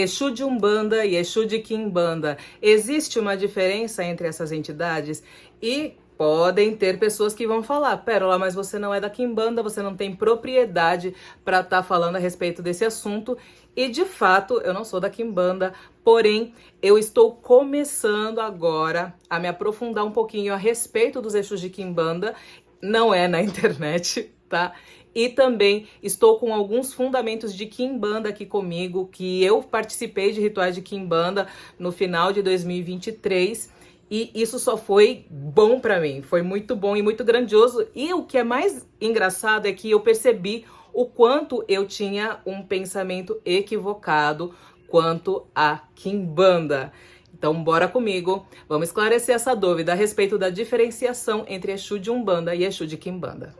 Exu de Umbanda e Exu de Quimbanda. Existe uma diferença entre essas entidades? E podem ter pessoas que vão falar, Pérola, mas você não é da Quimbanda, você não tem propriedade para estar falando a respeito desse assunto. E de fato, eu não sou da Quimbanda, porém, eu estou começando agora a me aprofundar um pouquinho a respeito dos Exus de Quimbanda. Não é na internet, tá? E também estou com alguns fundamentos de Quimbanda aqui comigo, que eu participei de rituais de Quimbanda no final de 2023 e isso só foi bom pra mim, foi muito bom e muito grandioso. E o que é mais engraçado é que eu percebi o quanto eu tinha um pensamento equivocado quanto a Quimbanda. Então bora comigo, vamos esclarecer essa dúvida a respeito da diferenciação entre Exu de Umbanda e Exu de Quimbanda.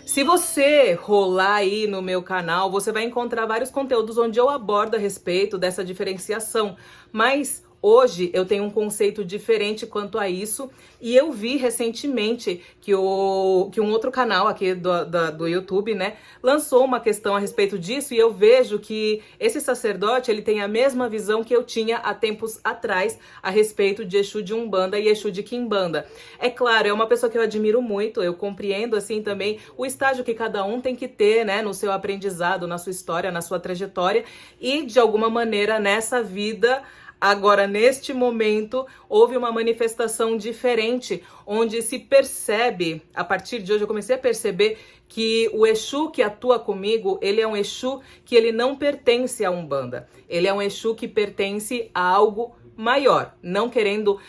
Se você rolar aí no meu canal, você vai encontrar vários conteúdos onde eu abordo a respeito dessa diferenciação, mas hoje eu tenho um conceito diferente quanto a isso e eu vi recentemente que um outro canal aqui do YouTube, né, lançou uma questão a respeito disso e eu vejo que esse sacerdote, ele tem a mesma visão que eu tinha há tempos atrás a respeito de Exu de Umbanda e Exu de Quimbanda. É claro, é uma pessoa que eu admiro muito, eu compreendo assim também o estágio que cada um tem que ter, né, no seu aprendizado, na sua história, na sua trajetória e de alguma maneira nessa vida. Agora, neste momento, houve uma manifestação diferente, onde se percebe, a partir de hoje eu comecei a perceber que o Exu que atua comigo, ele é um Exu que ele não pertence a Umbanda. Ele é um Exu que pertence a algo maior, não querendo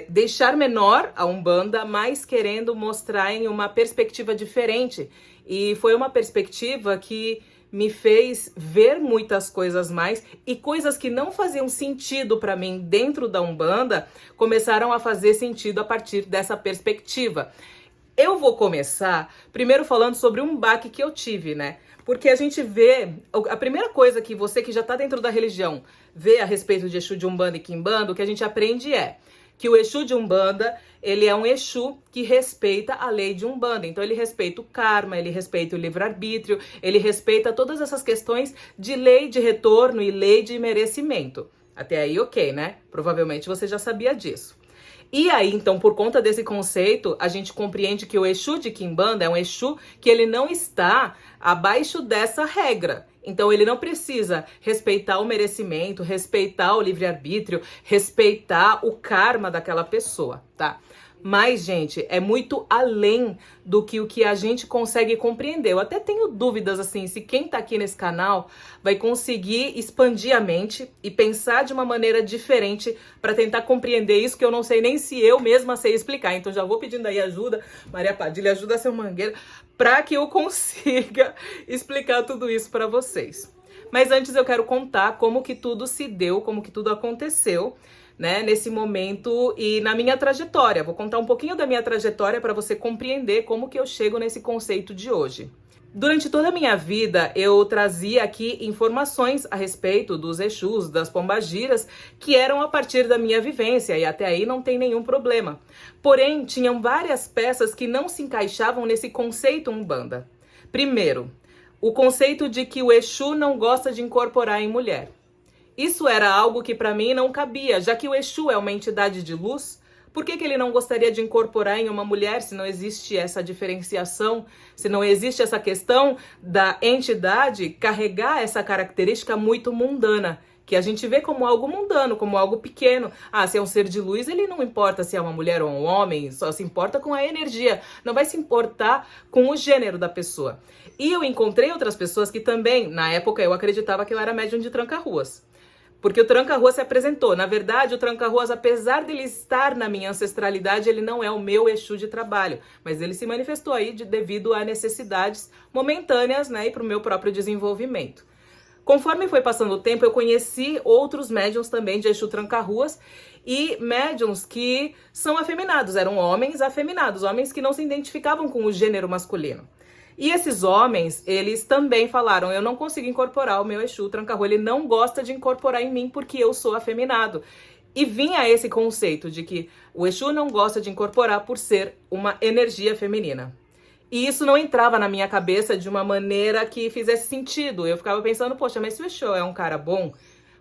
deixar menor a Umbanda, mas querendo mostrar em uma perspectiva diferente. E foi uma perspectiva que me fez ver muitas coisas mais e coisas que não faziam sentido para mim dentro da Umbanda começaram a fazer sentido a partir dessa perspectiva. Eu vou começar primeiro falando sobre um baque que eu tive, né? Porque a gente vê, a primeira coisa que você que já tá dentro da religião vê a respeito de Exu de Umbanda e Quimbanda, o que a gente aprende é que o Exu de Umbanda, ele é um Exu que respeita a lei de Umbanda. Então ele respeita o karma, ele respeita o livre-arbítrio, ele respeita todas essas questões de lei de retorno e lei de merecimento. Até aí, ok, né? Provavelmente você já sabia disso. E aí, então, por conta desse conceito, a gente compreende que o Exu de Quimbanda é um Exu que ele não está abaixo dessa regra. Então, ele não precisa respeitar o merecimento, respeitar o livre-arbítrio, respeitar o karma daquela pessoa, tá? Mas, gente, é muito além do que o que a gente consegue compreender. Eu até tenho dúvidas, assim, se quem tá aqui nesse canal vai conseguir expandir a mente e pensar de uma maneira diferente para tentar compreender isso, que eu não sei nem se eu mesma sei explicar. Então, já vou pedindo aí ajuda, Maria Padilha, ajuda seu Mangueira, para que eu consiga explicar tudo isso para vocês. Mas antes eu quero contar como que tudo se deu, como que tudo aconteceu, né, nesse momento e na minha trajetória. Vou contar um pouquinho da minha trajetória para você compreender como que eu chego nesse conceito de hoje. Durante toda a minha vida, eu trazia aqui informações a respeito dos Exus, das pombagiras, que eram a partir da minha vivência, e até aí não tem nenhum problema. Porém, tinham várias peças que não se encaixavam nesse conceito Umbanda. Primeiro, o conceito de que o Exu não gosta de incorporar em mulher. Isso era algo que para mim não cabia, já que o Exu é uma entidade de luz. Por que ele não gostaria de incorporar em uma mulher se não existe essa diferenciação, se não existe essa questão da entidade carregar essa característica muito mundana, que a gente vê como algo mundano, como algo pequeno. Ah, se é um ser de luz, ele não importa se é uma mulher ou um homem, só se importa com a energia, não vai se importar com o gênero da pessoa. E eu encontrei outras pessoas que também, na época, eu acreditava que eu era médium de tranca-ruas. Porque o tranca-rua se apresentou. Na verdade, o tranca-ruas, apesar dele estar na minha ancestralidade, ele não é o meu Exu de trabalho. Mas ele se manifestou aí devido a necessidades momentâneas, né, e para o meu próprio desenvolvimento. Conforme foi passando o tempo, eu conheci outros médiums também de Exu tranca-ruas e médiums que são afeminados, eram homens afeminados, homens que não se identificavam com o gênero masculino. E esses homens, eles também falaram, eu não consigo incorporar o meu Exu tranca-rua, ele não gosta de incorporar em mim porque eu sou afeminado. E vinha esse conceito de que o Exu não gosta de incorporar por ser uma energia feminina. E isso não entrava na minha cabeça de uma maneira que fizesse sentido. Eu ficava pensando, poxa, mas se o Exu é um cara bom,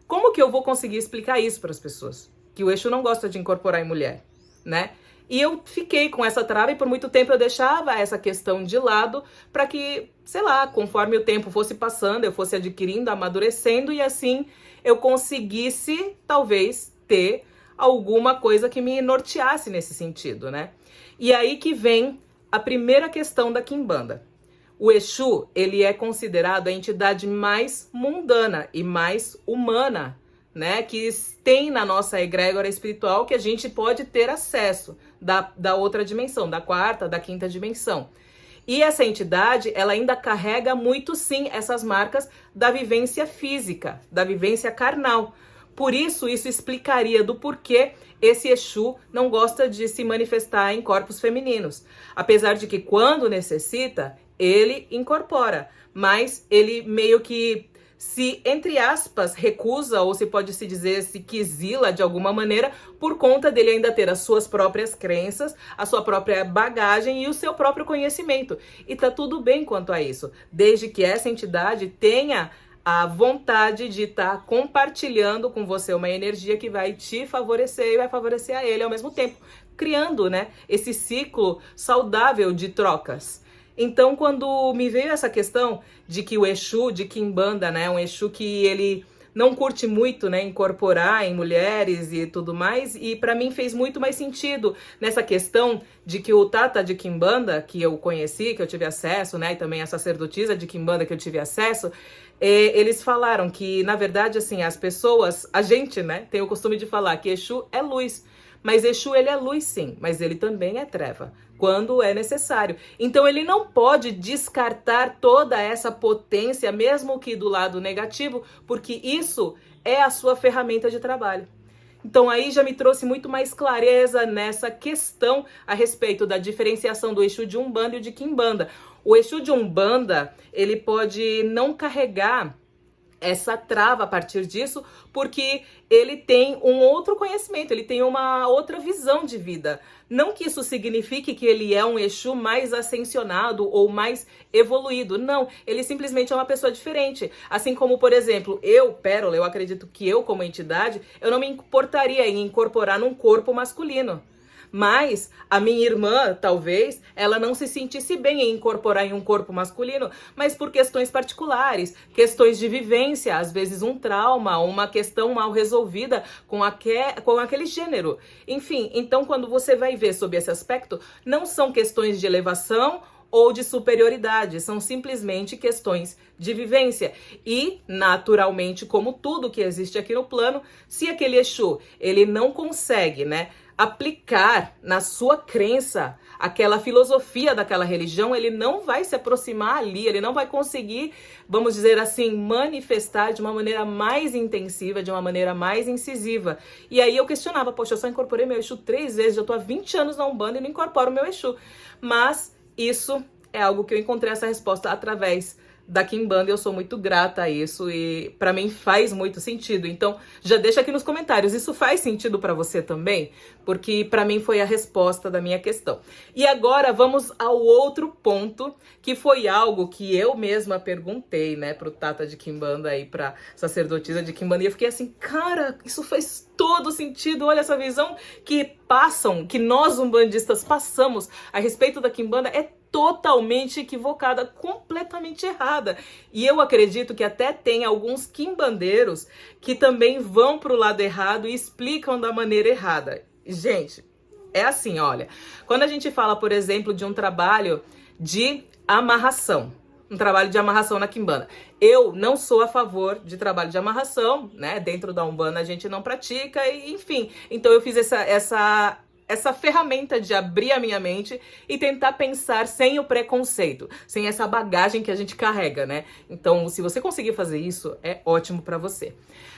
como que eu vou conseguir explicar isso para as pessoas? Que o Exu não gosta de incorporar em mulher, né? E eu fiquei com essa trava e por muito tempo eu deixava essa questão de lado para que, sei lá, conforme o tempo fosse passando, eu fosse adquirindo, amadurecendo e assim eu conseguisse, talvez, ter alguma coisa que me norteasse nesse sentido, né? E aí que vem a primeira questão da Quimbanda. O Exu, ele é considerado a entidade mais mundana e mais humana, né, que tem na nossa egrégora espiritual que a gente pode ter acesso da outra dimensão, da quarta, da quinta dimensão. E essa entidade, ela ainda carrega muito, sim, essas marcas da vivência física, da vivência carnal. Por isso explicaria do porquê esse Exu não gosta de se manifestar em corpos femininos. Apesar de que quando necessita, ele incorpora, mas ele meio que se, entre aspas, recusa, ou se pode se dizer, se quisila de alguma maneira, por conta dele ainda ter as suas próprias crenças, a sua própria bagagem e o seu próprio conhecimento. E tá tudo bem quanto a isso, desde que essa entidade tenha a vontade de estar compartilhando com você uma energia que vai te favorecer e vai favorecer a ele ao mesmo tempo, criando, né, esse ciclo saudável de trocas. Então, quando me veio essa questão de que o Exu de Quimbanda, né, um Exu que ele não curte muito, né, incorporar em mulheres e tudo mais, e para mim fez muito mais sentido nessa questão de que o Tata de Quimbanda, que eu conheci, que eu tive acesso, né, e também a sacerdotisa de Quimbanda que eu tive acesso, eles falaram que, na verdade, assim, as pessoas, a gente, né, tem o costume de falar que Exu é luz, mas Exu, ele é luz sim, mas ele também é treva, quando é necessário. Então ele não pode descartar toda essa potência, mesmo que do lado negativo, porque isso é a sua ferramenta de trabalho. Então aí já me trouxe muito mais clareza nessa questão a respeito da diferenciação do Exu de Umbanda e o de Quimbanda. O Exu de Umbanda, ele pode não carregar essa trava a partir disso, porque ele tem um outro conhecimento, ele tem uma outra visão de vida. Não que isso signifique que ele é um Exu mais ascensionado ou mais evoluído, não. Ele simplesmente é uma pessoa diferente. Assim como, por exemplo, eu, Pérola, eu acredito que eu, como entidade, eu não me importaria em incorporar num corpo masculino. Mas a minha irmã, talvez, ela não se sentisse bem em incorporar em um corpo masculino, mas por questões particulares, questões de vivência, às vezes um trauma, uma questão mal resolvida com aquele gênero. Enfim, então quando você vai ver sobre esse aspecto, não são questões de elevação ou de superioridade, são simplesmente questões de vivência. E, naturalmente, como tudo que existe aqui no plano, se aquele Exu, ele não consegue, né, aplicar na sua crença aquela filosofia daquela religião, ele não vai se aproximar ali, ele não vai conseguir, vamos dizer assim, manifestar de uma maneira mais intensiva, de uma maneira mais incisiva. E aí eu questionava, poxa, eu só incorporei meu Exu 3 vezes, eu tô há 20 anos na Umbanda e não incorporo o meu Exu. Mas isso é algo que eu encontrei essa resposta através da Quimbanda, eu sou muito grata a isso e pra mim faz muito sentido. Então, já deixa aqui nos comentários, isso faz sentido pra você também? Porque pra mim foi a resposta da minha questão. E agora vamos ao outro ponto, que foi algo que eu mesma perguntei, né, pro Tata de Quimbanda aí, pra sacerdotisa de Quimbanda, e eu fiquei assim, cara, isso faz todo sentido, olha essa visão que nós umbandistas passamos a respeito da Quimbanda é totalmente equivocada, completamente errada. E eu acredito que até tem alguns quimbandeiros que também vão pro lado errado e explicam da maneira errada. Gente, é assim, olha, quando a gente fala, por exemplo, de um trabalho de amarração, um trabalho de amarração na Quimbanda, eu não sou a favor de trabalho de amarração, né? Dentro da Umbanda a gente não pratica, e, enfim. Então eu fiz essa ferramenta de abrir a minha mente e tentar pensar sem o preconceito, sem essa bagagem que a gente carrega, né? Então, se você conseguir fazer isso, é ótimo pra você.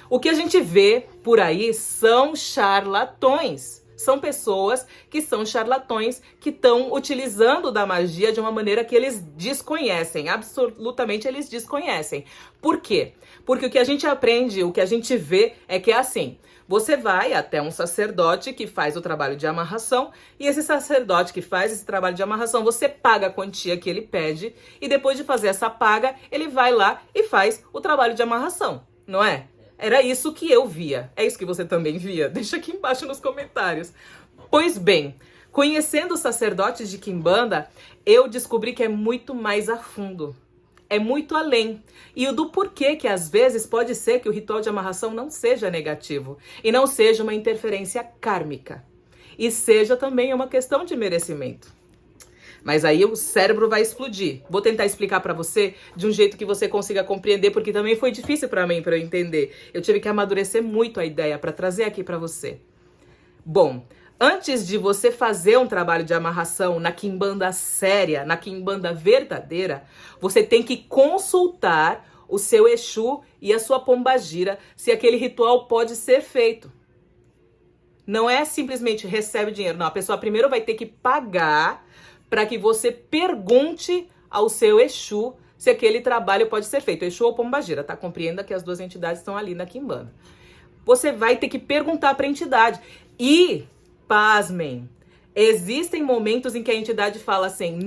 O que a gente vê por aí são charlatões. São pessoas que são charlatões, que estão utilizando da magia de uma maneira que eles desconhecem, absolutamente eles desconhecem. Por quê? Porque o que a gente aprende, o que a gente vê é que é assim, Você vai até um sacerdote que faz o trabalho de amarração, e esse sacerdote que faz esse trabalho de amarração, você paga a quantia que ele pede, e depois de fazer essa paga, ele vai lá e faz o trabalho de amarração, não é? Era isso que eu via. É isso que você também via? Deixa aqui embaixo nos comentários. Pois bem, conhecendo os sacerdotes de Quimbanda, eu descobri que é muito mais a fundo. É muito além. E o do porquê que às vezes pode ser que o ritual de amarração não seja negativo e não seja uma interferência kármica. E seja também uma questão de merecimento. Mas aí o cérebro vai explodir. Vou tentar explicar pra você de um jeito que você consiga compreender, porque também foi difícil pra mim para eu entender. Eu tive que amadurecer muito a ideia pra trazer aqui pra você. Bom, antes de você fazer um trabalho de amarração na quimbanda séria, na quimbanda verdadeira, você tem que consultar o seu Exu e a sua pombagira se aquele ritual pode ser feito. Não é simplesmente recebe dinheiro, não. A pessoa primeiro vai ter que pagar para que você pergunte ao seu Exu se aquele trabalho pode ser feito. Exu ou pombagira, tá? Compreenda que as duas entidades estão ali na quimbanda. Você vai ter que perguntar para a entidade. E, pasmem, existem momentos em que a entidade fala assim,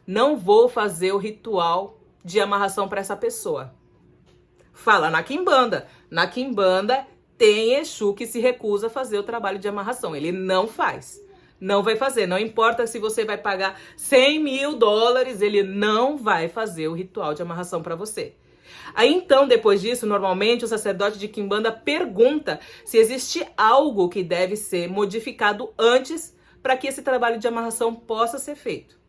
não vou fazer o ritual de amarração para essa pessoa. Fala na quimbanda. Na quimbanda tem Exu que se recusa a fazer o trabalho de amarração. Ele não faz. Não vai fazer. Não importa se você vai pagar $100.000, ele não vai fazer o ritual de amarração para você. Aí então, depois disso, normalmente o sacerdote de quimbanda pergunta se existe algo que deve ser modificado antes para que esse trabalho de amarração possa ser feito.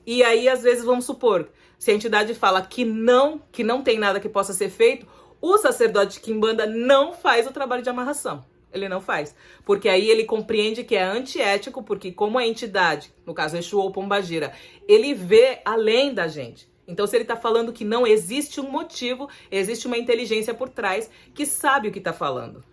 E aí, às vezes, vamos supor, se a entidade fala que não tem nada que possa ser feito, o sacerdote de quimbanda não faz o trabalho de amarração. Ele não faz. Porque aí ele compreende que é antiético, porque como a entidade, no caso Exu ou pombagira, ele vê além da gente. Então, se ele está falando que não existe um motivo, existe uma inteligência por trás que sabe o que está falando.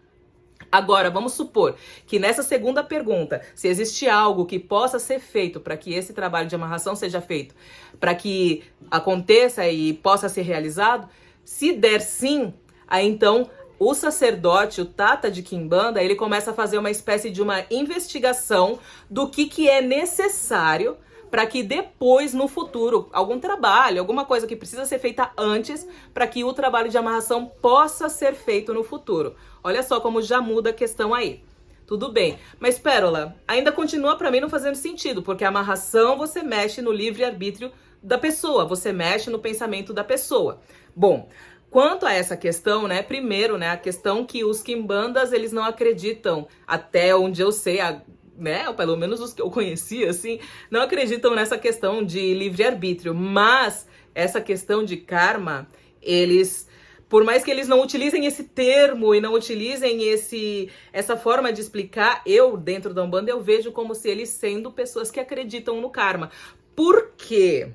Agora, vamos supor que nessa segunda pergunta, se existe algo que possa ser feito para que esse trabalho de amarração seja feito, para que aconteça e possa ser realizado, se der sim, aí então o sacerdote, o Tata de Quimbanda, ele começa a fazer uma espécie de uma investigação do que é necessário para que depois, no futuro, algum trabalho, alguma coisa que precisa ser feita antes, para que o trabalho de amarração possa ser feito no futuro. Olha só como já muda a questão aí. Tudo bem, mas Pérola, ainda continua para mim não fazendo sentido, porque a amarração você mexe no livre-arbítrio da pessoa, você mexe no pensamento da pessoa. Bom, quanto a essa questão, né, primeiro, né, a questão que os quimbandas, eles não acreditam, até onde eu sei, né, ou pelo menos os que eu conheci, assim, não acreditam nessa questão de livre-arbítrio, mas essa questão de karma, eles, por mais que eles não utilizem esse termo e não utilizem essa forma de explicar, eu, dentro da Umbanda, eu vejo como se eles sendo pessoas que acreditam no karma. Por quê?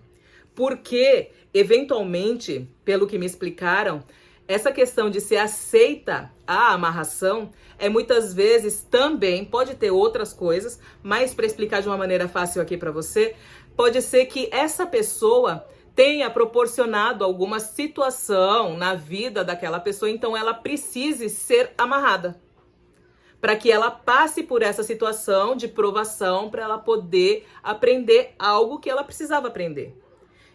Porque, eventualmente, pelo que me explicaram, essa questão de ser aceita a amarração é muitas vezes também, pode ter outras coisas, mas para explicar de uma maneira fácil aqui para você, pode ser que essa pessoa tenha proporcionado alguma situação na vida daquela pessoa, então ela precise ser amarrada. Para que ela passe por essa situação de provação, para ela poder aprender algo que ela precisava aprender.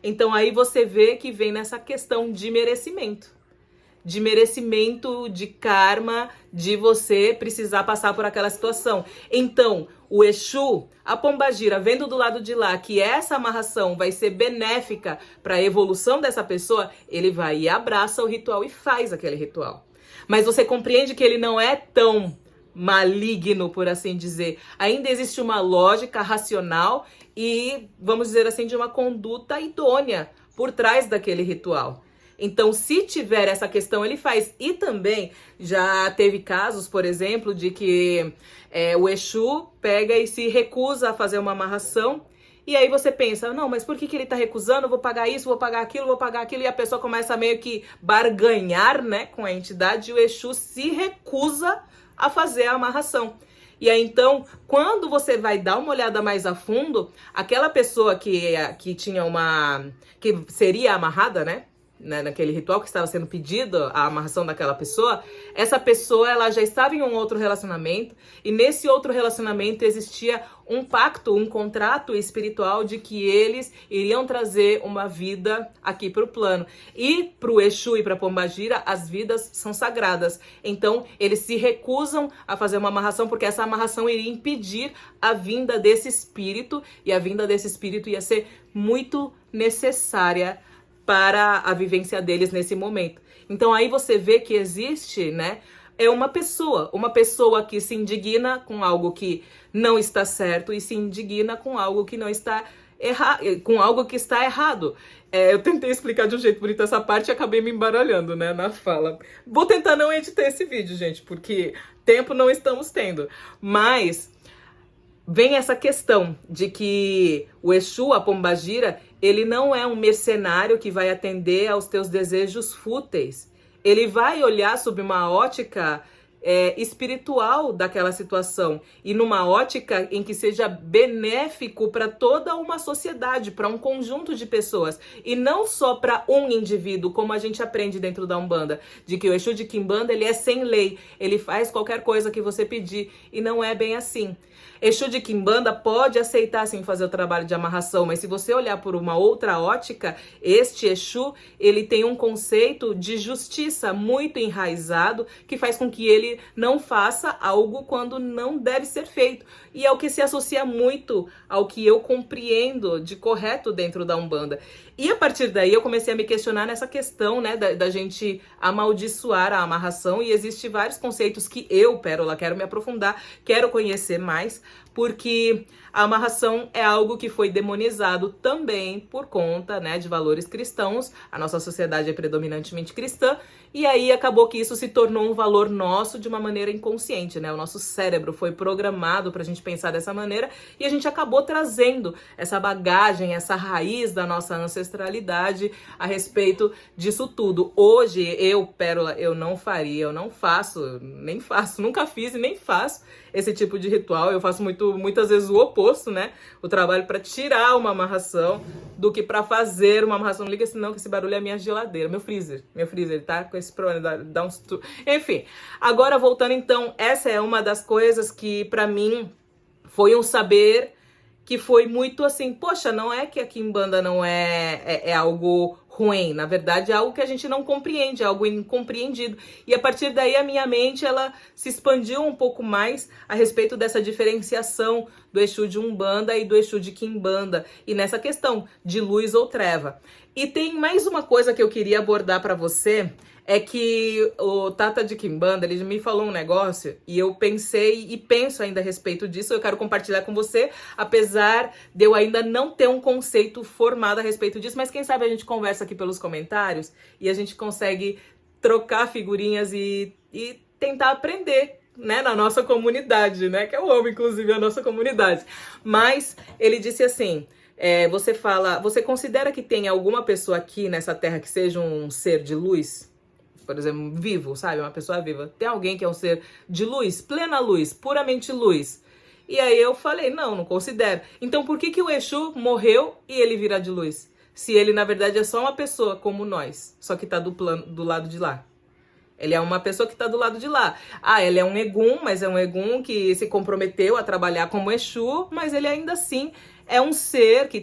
Então aí você vê que vem nessa questão de merecimento. De merecimento, de karma, de você precisar passar por aquela situação. Então, o Exu, a pombagira, vendo do lado de lá que essa amarração vai ser benéfica para a evolução dessa pessoa, ele vai e abraça o ritual e faz aquele ritual. Mas você compreende que ele não é tão maligno, por assim dizer. Ainda existe uma lógica racional e, vamos dizer assim, de uma conduta idônea por trás daquele ritual. Então, se tiver essa questão, ele faz. E também já teve casos, por exemplo, de que o Exu pega e se recusa a fazer uma amarração. E aí você pensa, não, mas por que ele tá recusando? Eu vou pagar isso, vou pagar aquilo, vou pagar aquilo. E a pessoa começa a meio que barganhar, né, com a entidade. E o Exu se recusa a fazer a amarração. E aí, então, quando você vai dar uma olhada mais a fundo, aquela pessoa que tinha que seria amarrada, né? né, naquele ritual que estava sendo pedido, a amarração daquela pessoa, essa pessoa ela já estava em um outro relacionamento, e nesse outro relacionamento existia um pacto, um contrato espiritual de que eles iriam trazer uma vida aqui para o plano. E para o Exu e para Pombagira, as vidas são sagradas. Então, eles se recusam a fazer uma amarração, porque essa amarração iria impedir a vinda desse espírito, e a vinda desse espírito ia ser muito necessária para a vivência deles nesse momento. Então aí você vê que existe, né, uma pessoa que se indigna com algo que não está certo e se indigna com algo que não está com algo que está errado. Eu tentei explicar de um jeito bonito essa parte e acabei me embaralhando, né, na fala. Vou tentar não editar esse vídeo, gente, porque tempo não estamos tendo. Mas vem essa questão de que o Exu, a Pombagira, ele não é um mercenário que vai atender aos teus desejos fúteis. Ele vai olhar sob uma ótica espiritual daquela situação e numa ótica em que seja benéfico para toda uma sociedade, para um conjunto de pessoas e não só para um indivíduo, como a gente aprende dentro da Umbanda, de que o Exu de Quimbanda ele é sem lei, ele faz qualquer coisa que você pedir, e não é bem assim. Exu de Quimbanda pode aceitar sim fazer o trabalho de amarração, mas se você olhar por uma outra ótica, este Exu, ele tem um conceito de justiça muito enraizado, que faz com que ele não faça algo quando não deve ser feito. E é o que se associa muito ao que eu compreendo de correto dentro da Umbanda. E a partir daí eu comecei a me questionar nessa questão, né, da gente amaldiçoar a amarração, e existem vários conceitos que eu, Pérola, quero me aprofundar, quero conhecer mais, porque a amarração é algo que foi demonizado também por conta, né, de valores cristãos. A nossa sociedade é predominantemente cristã, e aí acabou que isso se tornou um valor nosso de uma maneira inconsciente, né? O nosso cérebro foi programado pra gente pensar dessa maneira, e a gente acabou trazendo essa bagagem, essa raiz da nossa ancestralidade a respeito disso tudo. Hoje, eu, Pérola, eu não faria, eu não faço, nem faço, nunca fiz e nem faço esse tipo de ritual. Eu faço muitas vezes o oposto, né? O trabalho para tirar uma amarração do que para fazer uma amarração. Não liga senão que esse barulho é a minha geladeira, meu freezer, ele tá com esse problema, dá uns... Enfim, agora voltando então, essa é uma das coisas que para mim foi um saber que foi muito assim, poxa, não é que a Quimbanda não é algo ruim, na verdade é algo que a gente não compreende, é algo incompreendido. E a partir daí a minha mente, ela se expandiu um pouco mais a respeito dessa diferenciação do Exu de Umbanda e do Exu de Quimbanda, e nessa questão de luz ou treva. E tem mais uma coisa que eu queria abordar para você, é que o Tata de Quimbanda, ele me falou um negócio e eu pensei e penso ainda a respeito disso. Eu quero compartilhar com você, apesar de eu ainda não ter um conceito formado a respeito disso, mas quem sabe a gente conversa aqui pelos comentários e a gente consegue trocar figurinhas e tentar aprender, né, na nossa comunidade, né, que eu amo inclusive a nossa comunidade. Mas ele disse assim, você considera que tem alguma pessoa aqui nessa terra que seja um ser de luz? Por exemplo, vivo, sabe? Uma pessoa viva. Tem alguém que é um ser de luz, plena luz, puramente luz. E aí eu falei, não considero. Então por que o Exu morreu e ele vira de luz? Se ele, na verdade, é só uma pessoa como nós, só que tá do lado de lá. Ele é uma pessoa que tá do lado de lá. Ah, ele é um Egum, mas é um Egum que se comprometeu a trabalhar como Exu, mas ele ainda assim é um ser que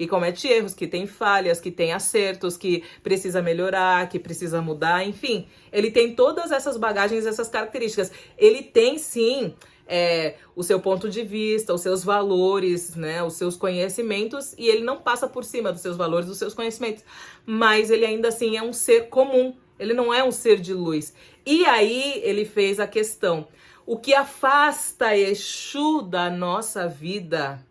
comete erros, que tem falhas, que tem acertos, que precisa melhorar, que precisa mudar, enfim. Ele tem todas essas bagagens, essas características. Ele tem, sim, o seu ponto de vista, os seus valores, né, os seus conhecimentos, e ele não passa por cima dos seus valores, dos seus conhecimentos. Mas ele ainda assim é um ser comum, ele não é um ser de luz. E aí ele fez a questão, o que afasta Exu da nossa vida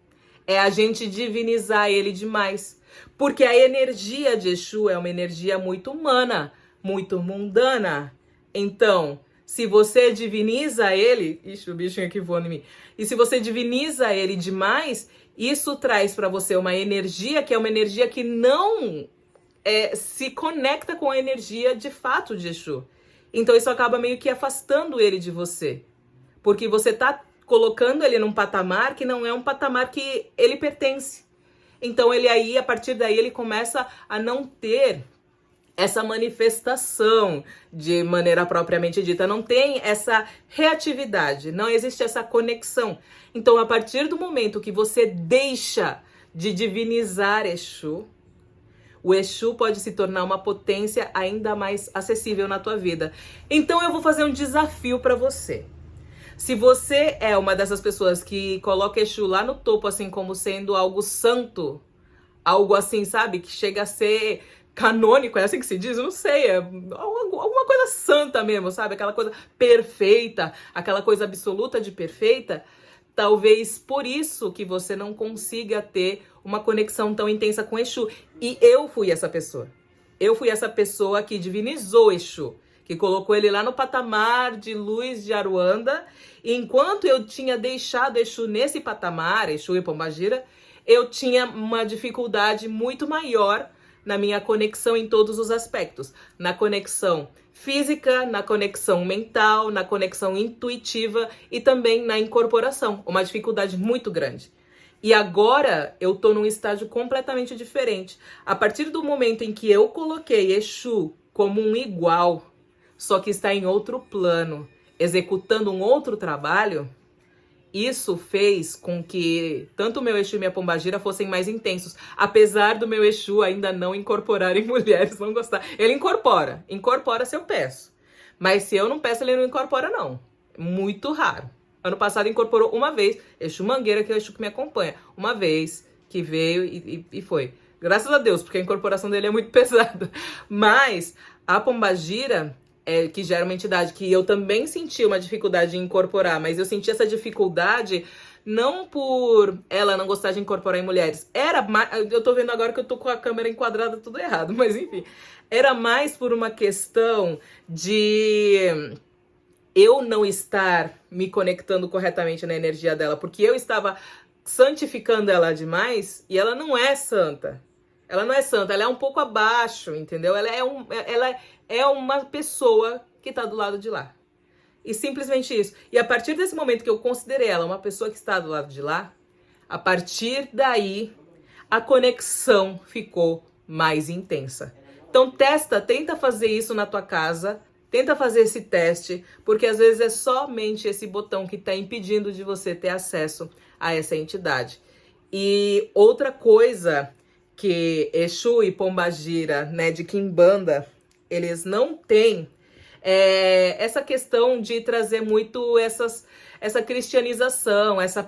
é a gente divinizar ele demais. Porque a energia de Exu é uma energia muito humana, muito mundana. Então, se você diviniza ele... Ixi, o bichinho aqui voando em mim. E se você diviniza ele demais, isso traz para você uma energia que é uma energia que não se conecta com a energia de fato de Exu. Então isso acaba meio que afastando ele de você. Porque você tá colocando ele num patamar que não é um patamar que ele pertence. Então ele aí, a partir daí, ele começa a não ter essa manifestação de maneira propriamente dita, não tem essa reatividade, não existe essa conexão. Então, a partir do momento que você deixa de divinizar Exu, o Exu pode se tornar uma potência ainda mais acessível na tua vida. Então, eu vou fazer um desafio para você. Se você é uma dessas pessoas que coloca Exu lá no topo, assim, como sendo algo santo, algo assim, sabe, que chega a ser canônico, é assim que se diz? Eu não sei, é alguma coisa santa mesmo, sabe? Aquela coisa perfeita, aquela coisa absoluta de perfeita. Talvez por isso que você não consiga ter uma conexão tão intensa com Exu. E eu fui essa pessoa. Eu fui essa pessoa que divinizou Exu, que colocou ele lá no patamar de luz de Aruanda. E enquanto eu tinha deixado Exu nesse patamar, Exu e Pombagira, eu tinha uma dificuldade muito maior na minha conexão em todos os aspectos. Na conexão física, na conexão mental, na conexão intuitiva e também na incorporação. Uma dificuldade muito grande. E agora eu tô num estágio completamente diferente. A partir do momento em que eu coloquei Exu como um igual, só que está em outro plano, executando um outro trabalho, isso fez com que tanto o meu Exu e minha Pombagira fossem mais intensos. Apesar do meu Exu ainda não incorporar em mulheres, não gostar. Ele incorpora se eu peço. Mas se eu não peço, ele não incorpora não. Muito raro. Ano passado incorporou uma vez, Exu Mangueira, que é o Exu que me acompanha. Uma vez que veio e foi. Graças a Deus, porque a incorporação dele é muito pesada. Mas a Pombagira, que já era uma entidade que eu também senti uma dificuldade em incorporar, mas eu senti essa dificuldade não por ela não gostar de incorporar em mulheres. Eu tô vendo agora que eu tô com a câmera enquadrada tudo errado, mas enfim. Era mais por uma questão de eu não estar me conectando corretamente na energia dela, porque eu estava santificando ela demais e ela não é santa. Ela não é santa, ela é um pouco abaixo, entendeu? Ela é uma pessoa que tá do lado de lá. E simplesmente isso. E a partir desse momento que eu considerei ela uma pessoa que está do lado de lá, a partir daí, a conexão ficou mais intensa. Então tenta fazer isso na tua casa, tenta fazer esse teste, porque às vezes é somente esse botão que está impedindo de você ter acesso a essa entidade. E outra coisa que Exu e Pombagira, né, de Quimbanda, eles não têm essa questão de trazer muito essa cristianização, essa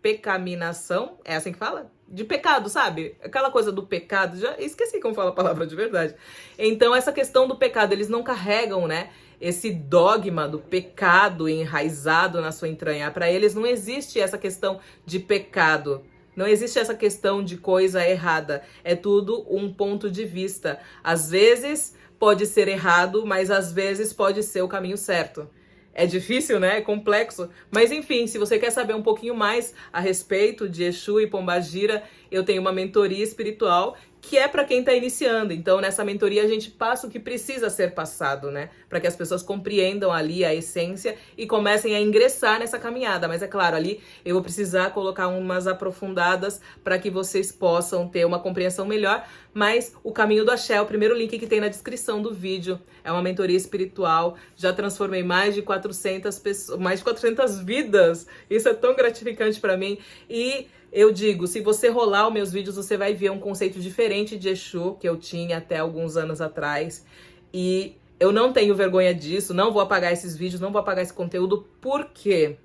pecaminação, é assim que fala? De pecado, sabe? Aquela coisa do pecado, já esqueci como fala a palavra de verdade. Então, essa questão do pecado, eles não carregam, né, esse dogma do pecado enraizado na sua entranha. Para eles não existe essa questão de pecado. Não existe essa questão de coisa errada. É tudo um ponto de vista. Às vezes pode ser errado, mas às vezes pode ser o caminho certo. É difícil, né? É complexo. Mas enfim, se você quer saber um pouquinho mais a respeito de Exu e Pombagira, eu tenho uma mentoria espiritual que é para quem está iniciando. Então, nessa mentoria, a gente passa o que precisa ser passado, né? Para que as pessoas compreendam ali a essência e comecem a ingressar nessa caminhada. Mas é claro, ali eu vou precisar colocar umas aprofundadas para que vocês possam ter uma compreensão melhor. Mas o Caminho do Axé, o primeiro link que tem na descrição do vídeo, é uma mentoria espiritual. Já transformei mais de 400 pessoas, mais de 400 vidas. Isso é tão gratificante para mim. E eu digo, se você rolar os meus vídeos, você vai ver um conceito diferente de Exu que eu tinha até alguns anos atrás. E eu não tenho vergonha disso, não vou apagar esses vídeos, não vou apagar esse conteúdo. Por quê?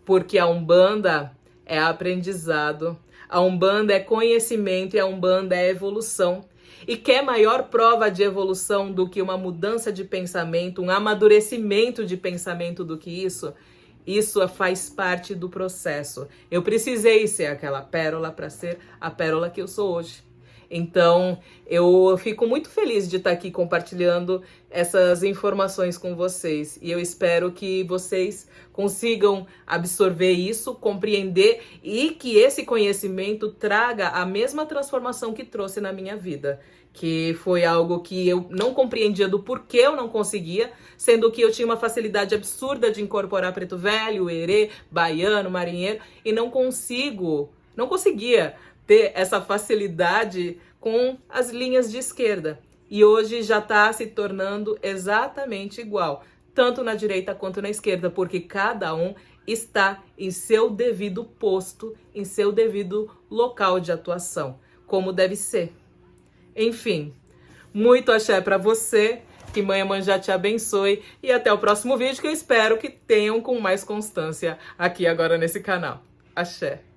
Porque a Umbanda é aprendizado, a Umbanda é conhecimento e a Umbanda é evolução. E quer maior prova de evolução do que uma mudança de pensamento, um amadurecimento de pensamento do que isso? Isso faz parte do processo. Eu precisei ser aquela pérola para ser a pérola que eu sou hoje. Então, eu fico muito feliz de estar aqui compartilhando essas informações com vocês. E eu espero que vocês consigam absorver isso, compreender e que esse conhecimento traga a mesma transformação que trouxe na minha vida. Que foi algo que eu não compreendia do porquê eu não conseguia, sendo que eu tinha uma facilidade absurda de incorporar preto velho, herê, baiano, marinheiro, e não conseguia ter essa facilidade com as linhas de esquerda. E hoje já está se tornando exatamente igual, tanto na direita quanto na esquerda, porque cada um está em seu devido posto, em seu devido local de atuação, como deve ser. Enfim, muito axé para você, que Mãe Iemanjá te abençoe e até o próximo vídeo que eu espero que tenham com mais constância aqui agora nesse canal. Axé!